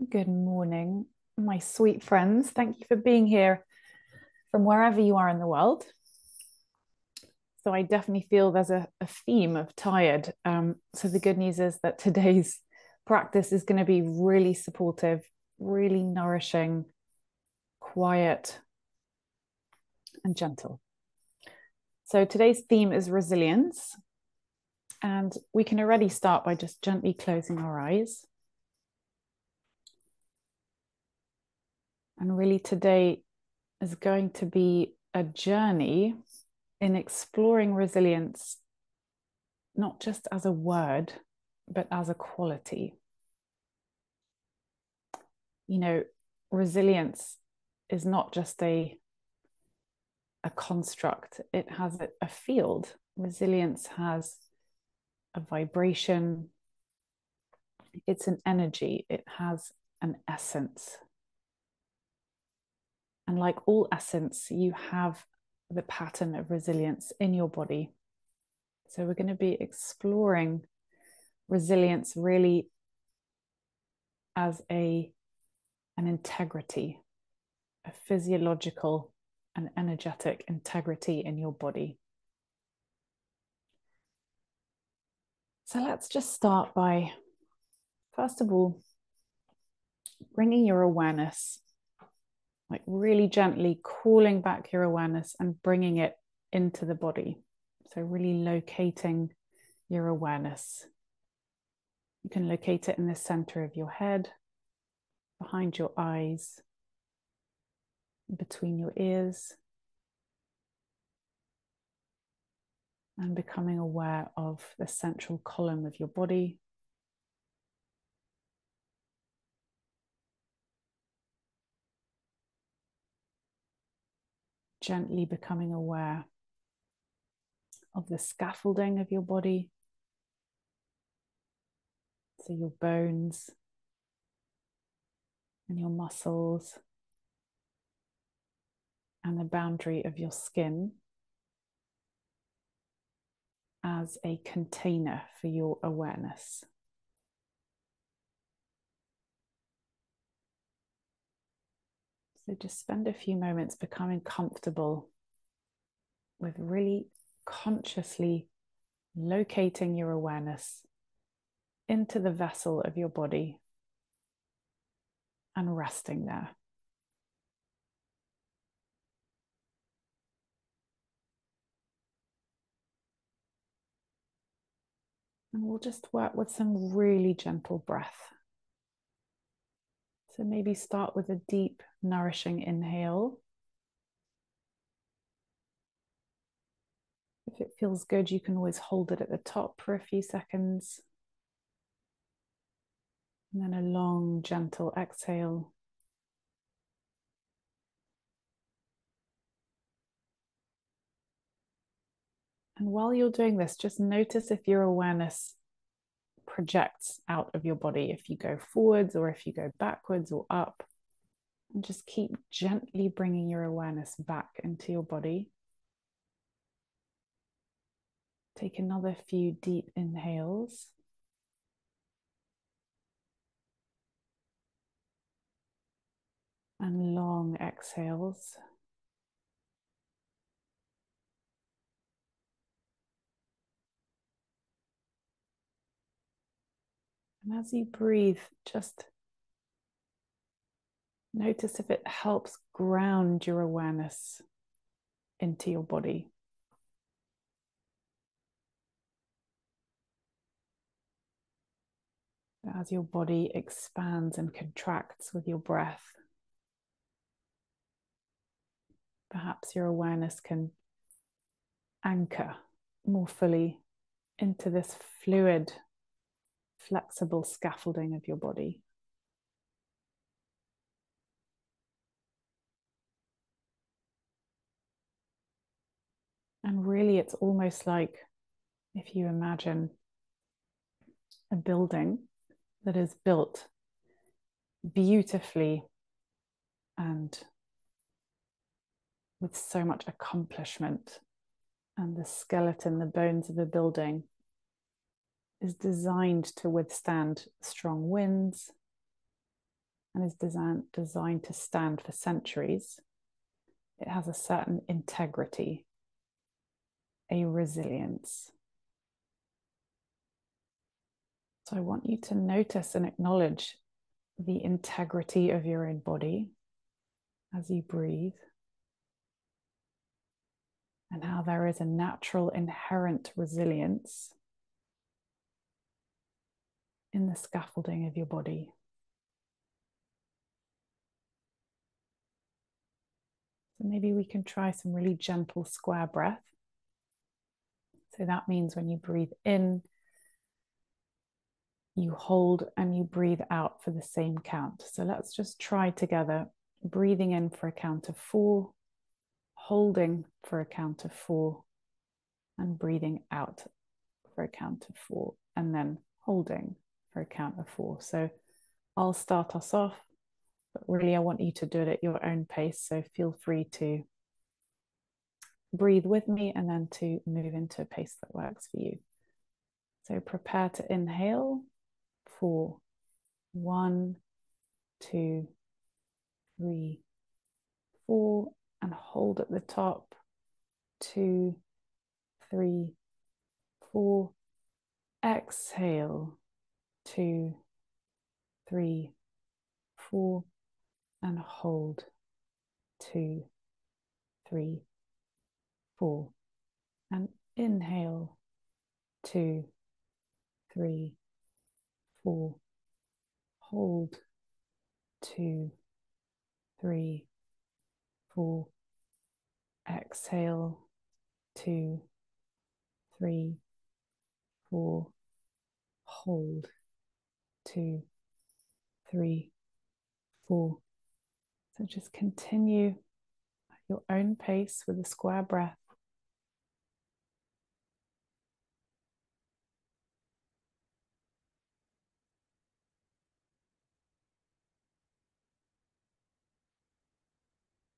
Good morning, my sweet friends. Thank you for being here from wherever you are in the world. So I definitely feel there's a theme of tired. So the good news is that today's practice is going to be really supportive, really nourishing, quiet, and gentle. So today's theme is resilience. And we can already start by just gently closing our eyes. And really today is going to be a journey in exploring resilience, not just as a word, but as a quality. You know, resilience is not just a construct, it has a field. Resilience has a vibration, it's an energy, it has an essence. And like all essence, you have the pattern of resilience in your body. So we're going to be exploring resilience really as an integrity, a physiological and energetic integrity in your body. So let's just start by, first of all, bringing your awareness, like really gently calling back your awareness and bringing it into the body. So really locating your awareness. You can locate it in the center of your head, behind your eyes, between your ears, and becoming aware of the central column of your body. Gently becoming aware of the scaffolding of your body. So your bones and your muscles and the boundary of your skin as a container for your awareness. So just spend a few moments becoming comfortable with really consciously locating your awareness into the vessel of your body and resting there. And we'll just work with some really gentle breath. So maybe start with a deep, nourishing inhale. If it feels good, you can always hold it at the top for a few seconds. And then a long, gentle exhale. And while you're doing this, just notice if your awareness projects out of your body, if you go forwards or if you go backwards or up. And just keep gently bringing your awareness back into your body. Take another few deep inhales. And long exhales. And as you breathe, just notice if it helps ground your awareness into your body. As your body expands and contracts with your breath, perhaps your awareness can anchor more fully into this fluid, flexible scaffolding of your body. And really, it's almost like if you imagine a building that is built beautifully and with so much accomplishment, and the skeleton, the bones of the building is designed to withstand strong winds, and is designed to stand for centuries, it has a certain integrity, a resilience. So I want you to notice and acknowledge the integrity of your own body as you breathe, and how there is a natural inherent resilience in the scaffolding of your body. So maybe we can try some really gentle square breath. So that means when you breathe in, you hold and you breathe out for the same count. So let's just try together, breathing in for a count of 4, holding for a count of 4, and breathing out for a count of 4, and then holding for a count of 4. So I'll start us off, but really I want you to do it at your own pace. So feel free to breathe with me and then to move into a pace that works for you. So prepare to inhale for 1, 2, 3, 4, and hold at the top. 2, 3, 4. Exhale. 2, 3, 4, and hold. 2, 3, 4, and inhale. 2, 3, 4. Hold. 2, 3, 4. Exhale. 2, 3, 4. Hold. 2, 3, 4. So just continue at your own pace with a square breath.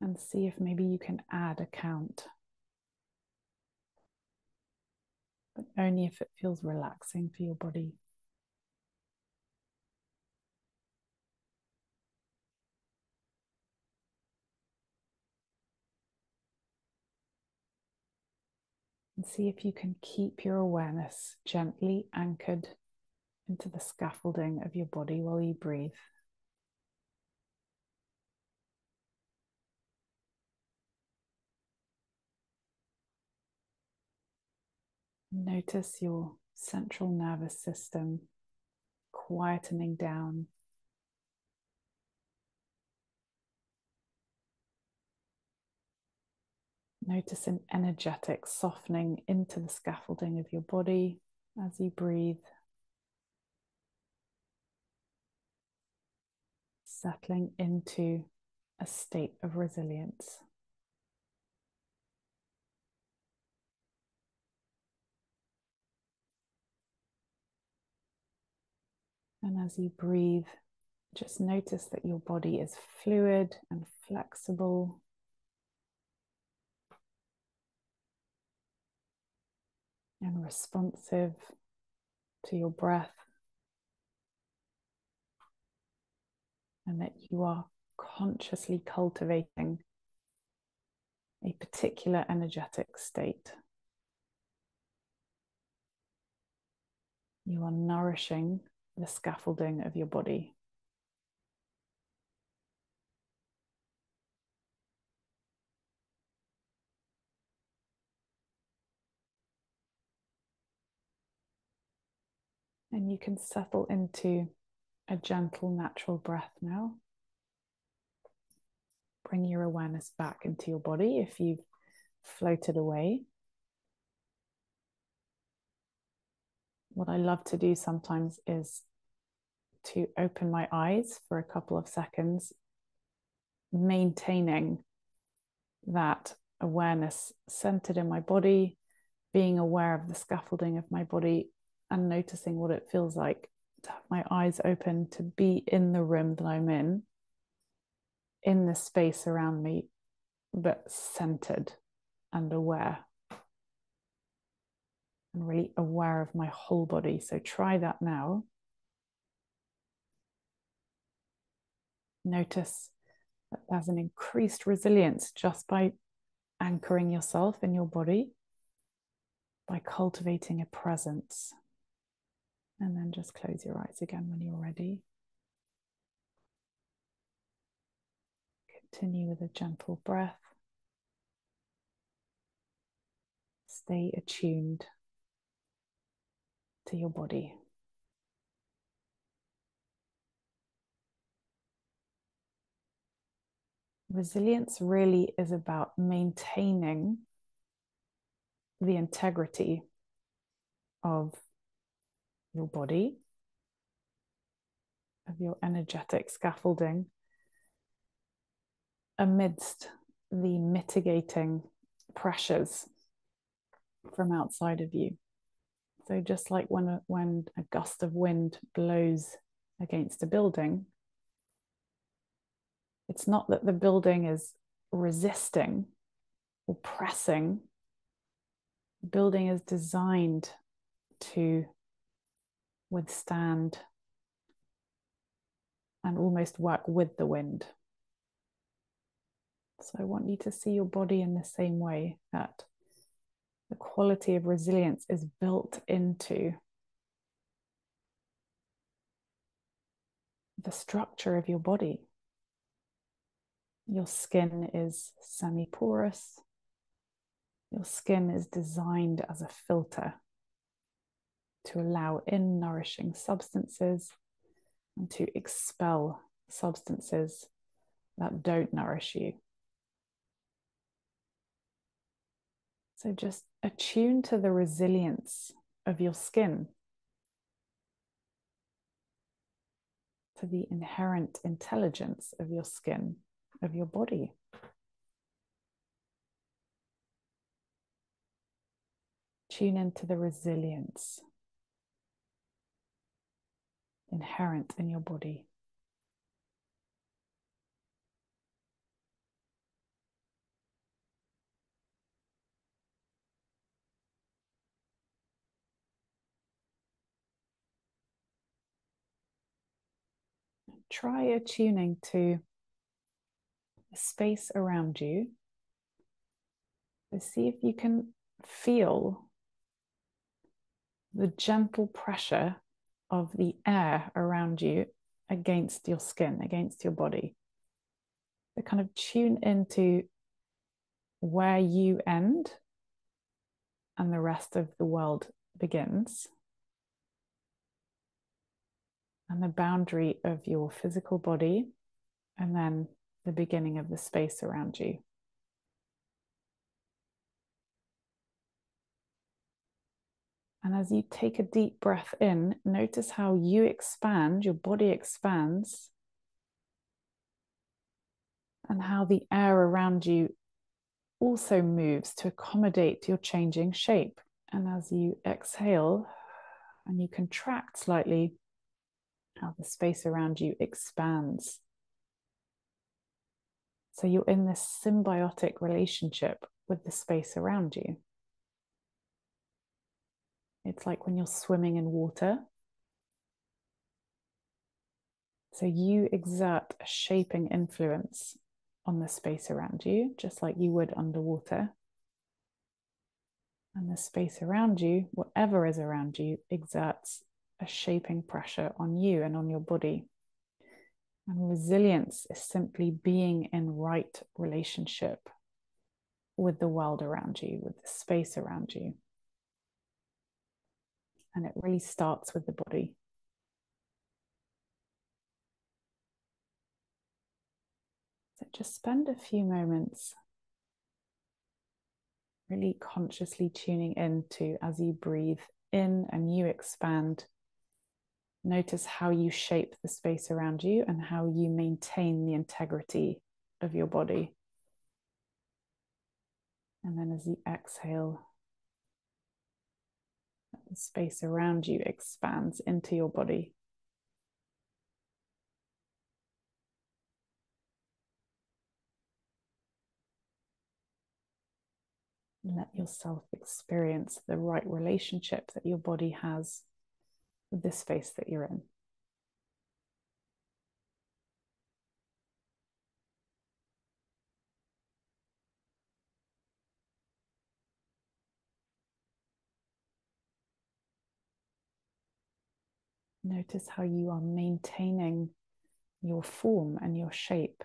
And see if maybe you can add a count, but only if it feels relaxing for your body. And see if you can keep your awareness gently anchored into the scaffolding of your body while you breathe. Notice your central nervous system quietening down. Notice an energetic softening into the scaffolding of your body as you breathe. Settling into a state of resilience. And as you breathe, just notice that your body is fluid and flexible. And responsive to your breath. And that you are consciously cultivating a particular energetic state. You are nourishing the scaffolding of your body. And you can settle into a gentle, natural breath now. Bring your awareness back into your body if you've floated away. What I love to do sometimes is to open my eyes for a couple of seconds, maintaining that awareness centered in my body, being aware of the scaffolding of my body, and noticing what it feels like to have my eyes open, to be in the room that I'm in the space around me, but centered and aware, and really aware of my whole body. So try that now. Notice that there's an increased resilience just by anchoring yourself in your body, by cultivating a presence. And then just close your eyes again when you're ready. Continue with a gentle breath. Stay attuned to your body. Resilience really is about maintaining the integrity of your body, of your energetic scaffolding, amidst the mitigating pressures from outside of you. So just like when a gust of wind blows against a building, it's not that the building is resisting or pressing. The building is designed to withstand and almost work with the wind. So I want you to see your body in the same way, that the quality of resilience is built into the structure of your body. Your skin is semi-porous. Your skin is designed as a filter to allow in nourishing substances and to expel substances that don't nourish you. So just attune to the resilience of your skin, to the inherent intelligence of your skin, of your body. Tune into the resilience inherent in your body. Try attuning to the space around you. So see if you can feel the gentle pressure of the air around you against your skin, against your body. So kind of tune into where you end and the rest of the world begins, and the boundary of your physical body, and then the beginning of the space around you. And as you take a deep breath in, notice how you expand, your body expands, and how the air around you also moves to accommodate your changing shape. And as you exhale and you contract slightly, how the space around you expands. So you're in this symbiotic relationship with the space around you. It's like when you're swimming in water. So you exert a shaping influence on the space around you, just like you would underwater. And the space around you, whatever is around you, exerts a shaping pressure on you and on your body. And resilience is simply being in right relationship with the world around you, with the space around you. And it really starts with the body. So just spend a few moments really consciously tuning into, as you breathe in and you expand, notice how you shape the space around you and how you maintain the integrity of your body. And then as you exhale, the space around you expands into your body. Let yourself experience the right relationship that your body has with the space that you're in. Notice how you are maintaining your form and your shape.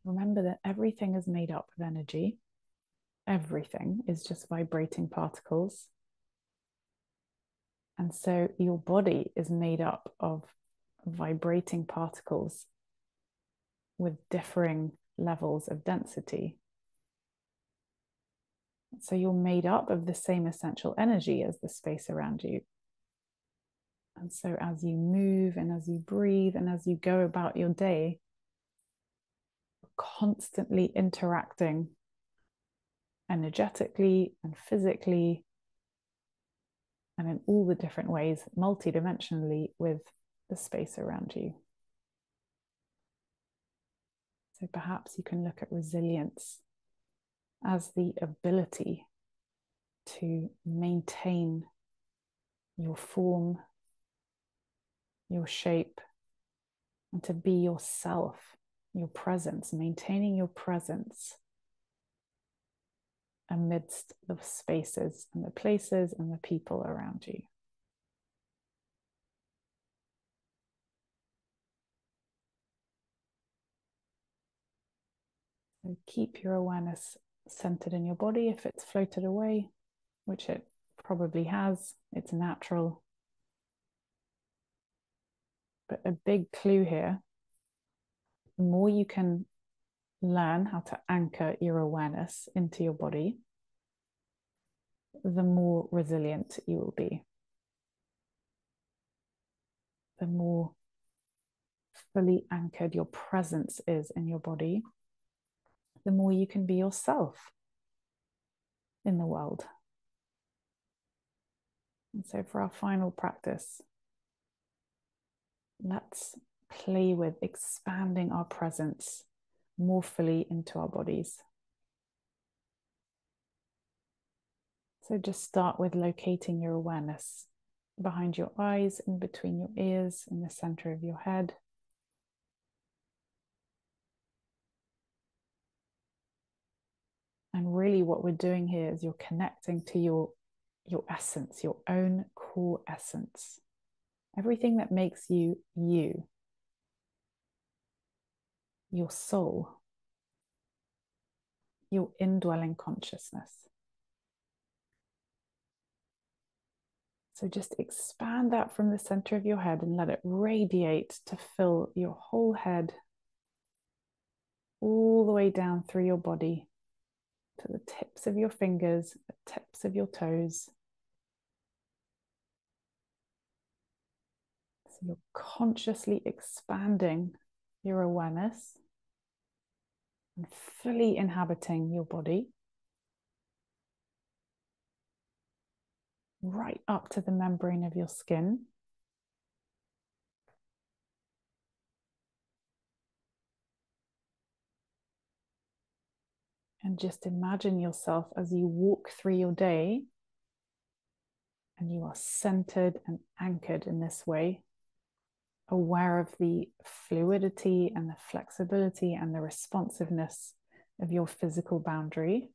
Remember that everything is made up of energy. Everything is just vibrating particles. And so your body is made up of vibrating particles with differing levels of density. So you're made up of the same essential energy as the space around you. And so as you move and as you breathe and as you go about your day, constantly interacting energetically and physically and in all the different ways, multidimensionally, with the space around you. So perhaps you can look at resilience as the ability to maintain your form, your shape, and to be yourself, your presence, maintaining your presence amidst the spaces and the places and the people around you. So keep your awareness centered in your body. If it's floated away, which it probably has, it's natural. But a big clue here, the more you can learn how to anchor your awareness into your body, the more resilient you will be. The more fully anchored your presence is in your body, the more you can be yourself in the world. And so for our final practice, let's play with expanding our presence more fully into our bodies. So just start with locating your awareness behind your eyes, in between your ears, in the center of your head. And really what we're doing here is you're connecting to your essence, your own core essence. Everything that makes you you, your soul, your indwelling consciousness. So just expand that from the center of your head and let it radiate to fill your whole head, all the way down through your body to the tips of your fingers, the tips of your toes. So you're consciously expanding your awareness and fully inhabiting your body, right up to the membrane of your skin. And just imagine yourself as you walk through your day and you are centered and anchored in this way, aware of the fluidity and the flexibility and the responsiveness of your physical boundary.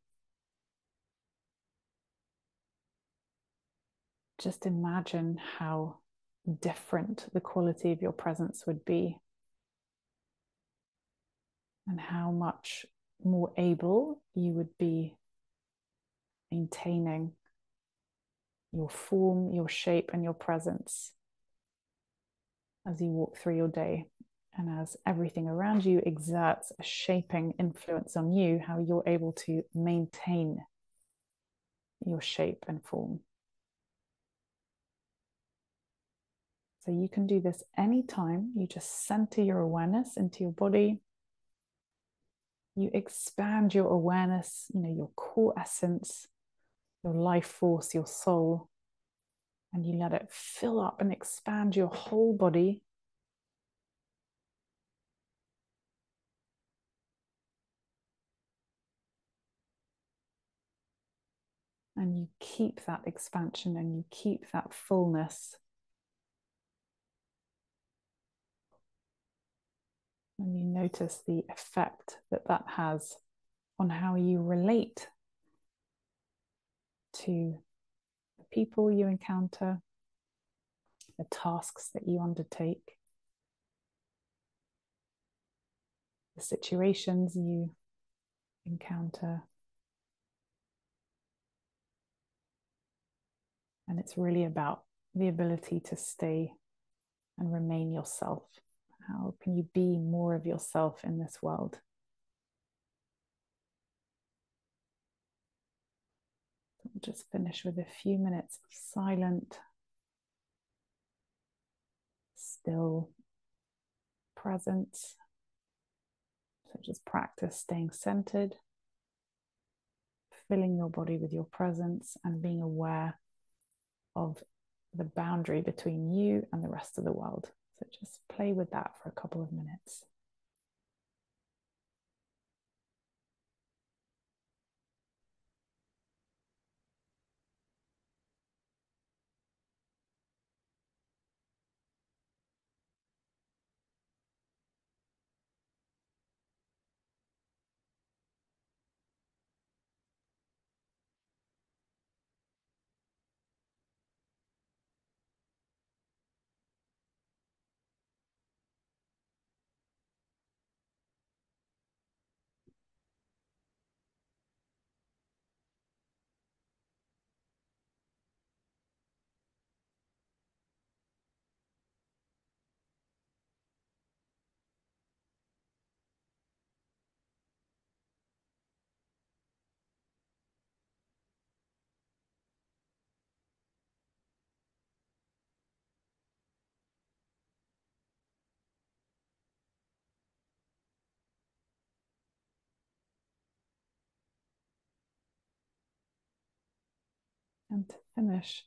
Just imagine how different the quality of your presence would be and how much more able you would be maintaining your form, your shape, and your presence as you walk through your day. And as everything around you exerts a shaping influence on you, how you're able to maintain your shape and form. So you can do this anytime. You just center your awareness into your body. You expand your awareness, your core essence, your life force, your soul, and you let it fill up and expand your whole body. And you keep that expansion and you keep that fullness. And you notice the effect that that has on how you relate to the people you encounter, the tasks that you undertake, the situations you encounter. And it's really about the ability to stay and remain yourself. How can you be more of yourself in this world? We'll just finish with a few minutes of silent, still presence. So just practice staying centered, filling your body with your presence and being aware of the boundary between you and the rest of the world. So just play with that for a couple of minutes. And to finish,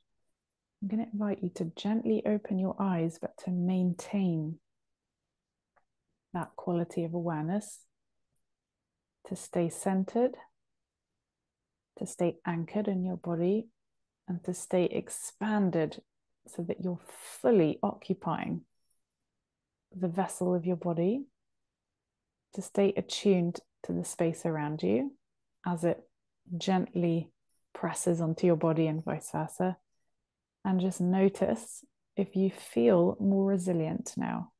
I'm going to invite you to gently open your eyes, but to maintain that quality of awareness, to stay centered, to stay anchored in your body, and to stay expanded so that you're fully occupying the vessel of your body, to stay attuned to the space around you as it gently presses onto your body and vice versa. And just notice if you feel more resilient now.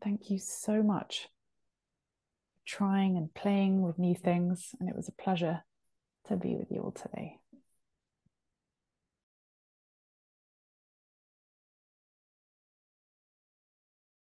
Thank you so much for trying and playing with new things. And it was a pleasure to be with you all today.